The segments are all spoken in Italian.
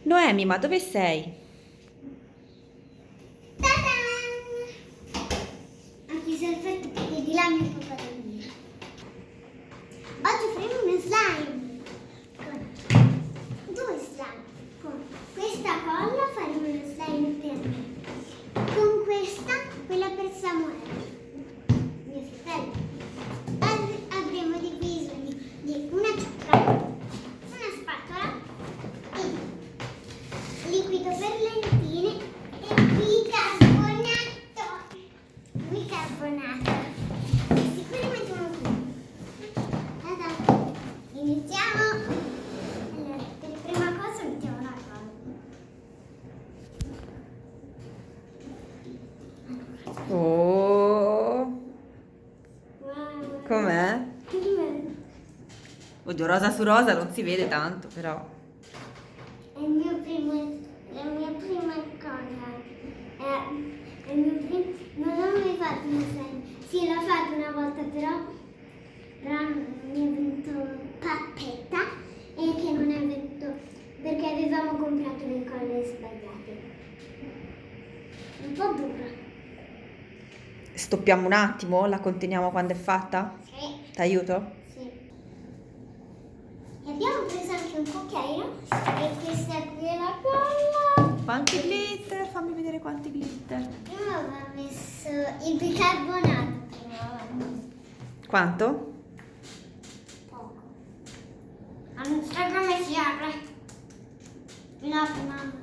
Noemi, ma dove sei? Ta-da! Anche se il fatto che di là mi fa dormire. Oggi faremo uno slime. Con due slime. Con questa colla faremo uno slime per me. Con questa, quella per Samuele, mio fratello. Avremo diviso di una ciotola, una spatola e liquido per lentine e bicarbonato. Bicarbonato. Questi qui li mettiamo qui. Tada. Iniziamo. Allora, per prima cosa mettiamo la colla. Oh, Wow. com'è? Che bello. Oddio, rosa su rosa non si vede tanto, però. È la mia prima cosa. È il mio non ho mai fatto un slime. Sì, l'ho fatto una volta, però mi è venuto pappetta e che non è venuto perché avevamo comprato le colle sbagliate. Un po' dura. Stoppiamo un attimo, la conteniamo quando è fatta? Sì. T'aiuto? Sì. E abbiamo preso anche un cucchiaino e questa qui è la colla. Quanti glitter? Fammi vedere quanti glitter. Prima aveva messo il bicarbonato. Quanto? Poco. Ma non so come si apre. No, mamma.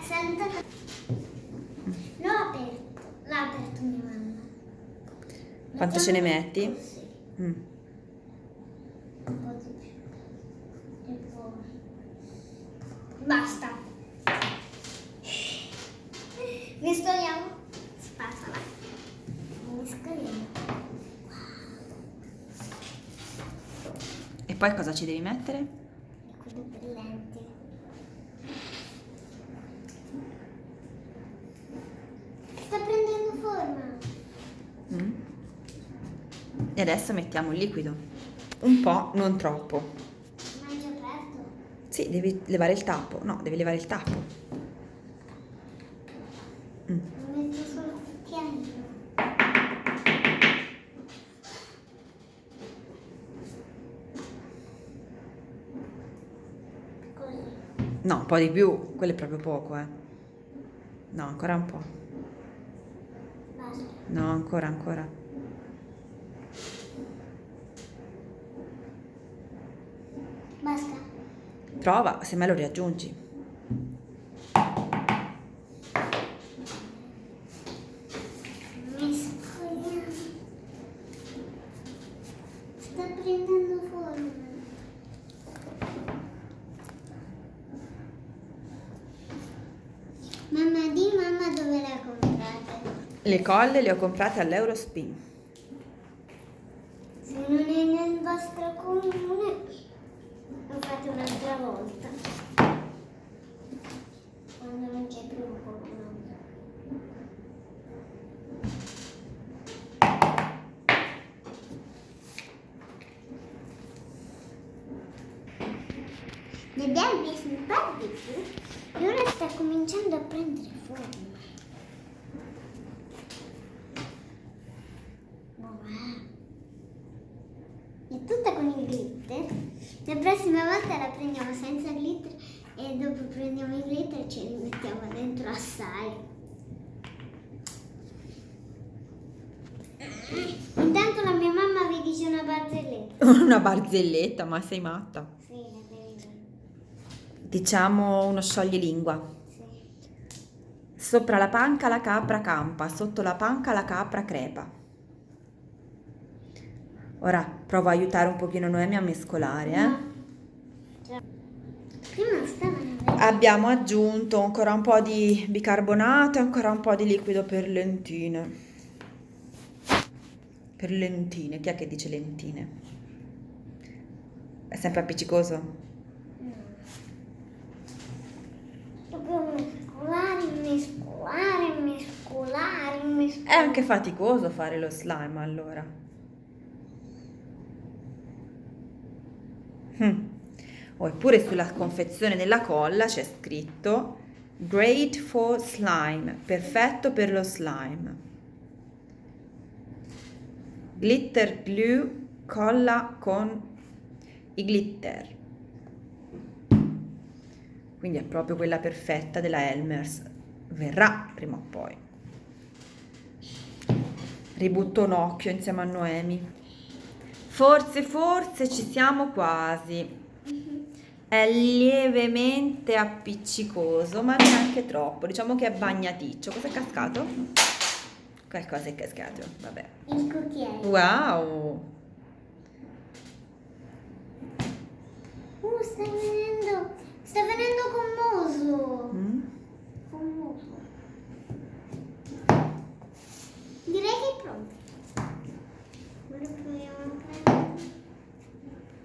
Senta. L'ha aperto mia mamma. Quanto ce ne metti? Così. Mm. Un po' di più. E poi. Basta. Mescoliamo. Spatola. Mescoliamo. E poi cosa ci devi mettere? Liquido brillante. Sta prendendo forma. Mm. E adesso mettiamo il liquido. Un po', non troppo. Ma è già aperto. Sì, devi levare il tappo. No, devi levare il tappo. Mm. Lo metto solo il cucchiaino. Così. No, un po' di più. Quello è proprio poco, eh. No, ancora un po'. Basta. No, ancora. Basta. Prova, se me lo riaggiungi. Mescoliamo. Sta prendendo forma. Mamma, di mamma dove le ha comprate? Le colle le ho comprate all'Eurospin. Se non è nel vostro comune, lo fate un'altra volta. Quando non c'è più un comune. Ne abbiamo visto un po' di più e ora sta cominciando a prendere forma. Wow. È tutta con il glitter. La prossima volta la prendiamo senza glitter e dopo prendiamo il glitter e ce li mettiamo dentro assai. Intanto la mia mamma vi dice una barzelletta. Una barzelletta, ma sei matta. Sì, la devi dire. Diciamo uno scioglilingua. Sì. Sopra la panca la capra campa, sotto la panca la capra crepa. Ora provo a aiutare un pochino Noemi a mescolare, No. Cioè, prima stavano Abbiamo aggiunto ancora un po' di bicarbonato e ancora un po' di liquido per lentine. Per lentine, chi è che dice lentine? È sempre appiccicoso? Dobbiamo mescolare. È anche faticoso fare lo slime allora. Oppure sulla confezione della colla c'è scritto Great for slime, perfetto per lo slime. Glitter glue, colla con i glitter. Quindi è proprio quella perfetta della Elmer's. Verrà prima o poi. Ributto un occhio insieme a Noemi. Forse ci siamo quasi. È lievemente appiccicoso, ma neanche troppo. Diciamo che è bagnaticcio. Cosa è cascato? Qualcosa è cascato, vabbè. Il cucchiaio. Wow! Sta venendo gommoso. Mm? Gommoso. Direi che è pronto. Ora proviamo a prendere.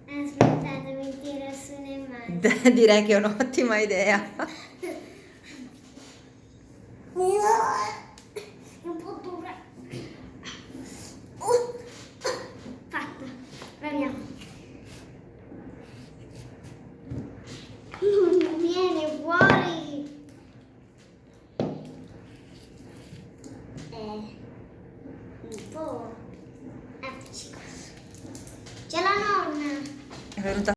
Aspettate, mi tiro su le mani. Direi che è un'ottima idea. È un po' dura. Fatta. Proviamo. Non viene fuori. Un po' appiccicoso. C'è la nonna. È venuta